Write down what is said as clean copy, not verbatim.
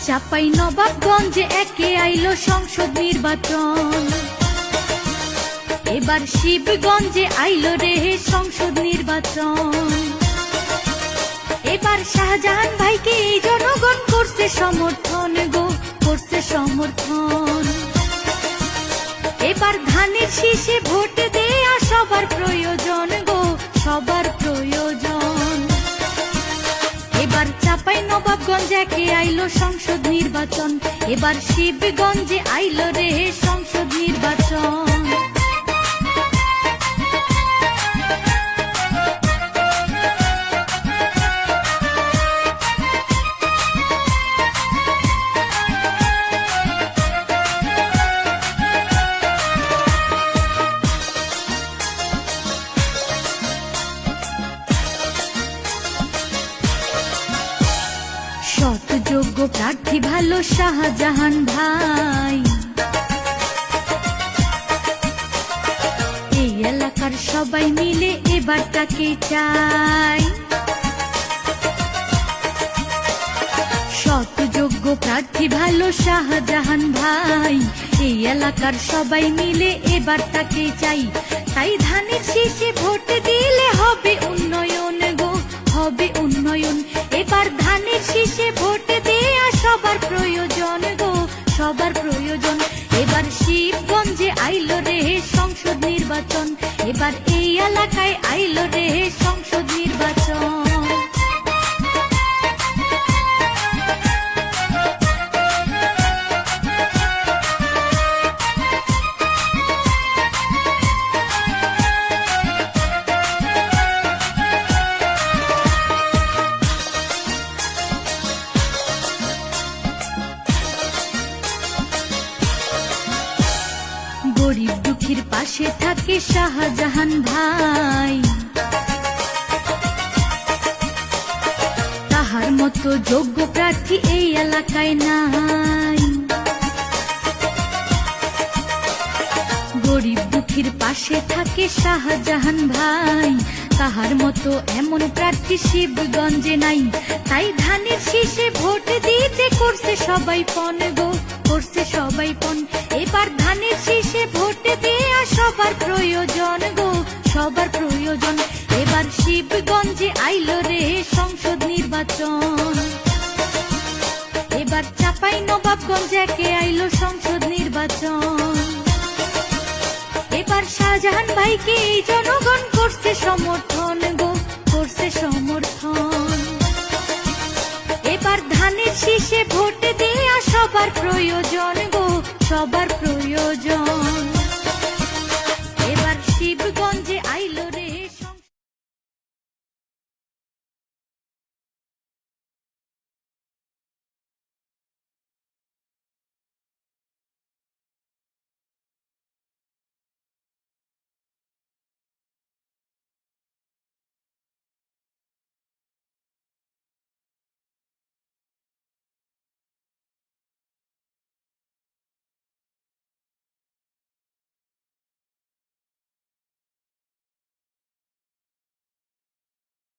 চাপাই নবাবগঞ্জে একে আইলো সংসদ নির্বাচন। এবার শিবগঞ্জে আইলো রে সংসদ নির্বাচন। এবার শাহজাহান ভাইকে জনগণ করছে সমর্থন গো, করছে সমর্থন। এবার ধানের শীষে ভোট দেয়া সবার প্রয়োজন গো, সবার প্রয়োজন। এবার চাপাই নবাবগঞ্জে একে আইলো সংসদ নির্বাচন। এবার শিবগঞ্জে আইলো রে সংসদ নির্বাচন। সৎ যোগ্য প্রার্থী ভালো শাহজাহান ভাই, এই এলাকার সবাই মিলে এবার তাকে চাই। সৎ যোগ্য প্রার্থী ভালো শাহজাহান ভাই, এই এলাকার সবাই মিলে এবার তাকে চাই। তাই ধানের শীষে ভোট দিলে হবে উন্নয়ন গো, হবে উন্নয়ন। এবার ধানের শীষে ভোট দেয়া সবার প্রয়োজন গো, সবার প্রয়োজন। এবার শিবগঞ্জে আইলো রে সংসদ নির্বাচন। এবার এই এলাকায় আইলো রে সংসদ নির্বাচন। গরিব দুঃখীর পাশে থাকে শাহজাহান ভাই, তাহার মতো যোগ্য প্রার্থী এই এলাকায় নাই। গরিব দুঃখীর পাশে থাকে শাহজাহান ভাই, তাহার মতো এমন প্রার্থী শিবগঞ্জে নাই। তাই ধানের শীষে ভোট দিতে করছে সবাই পণ গো, করছে সবাই পণ। এবার ধানের শীষে ভোট দেয়া সবার প্রয়োজন গো, সবার প্রয়োজন। এবার শিবগঞ্জে আইলো রে সংসদ নির্বাচন। এবার চাপাই নবাবগঞ্জে একে আইলো সংসদ নির্বাচন। এবার শাহজাহান ভাইকে জনগণ করছে সমর্থন গো, করছে সমর্থন। এবার ধানের শীষে ভোট দেয়া সবার প্রয়োজন গো, সবার প্রয়োজন।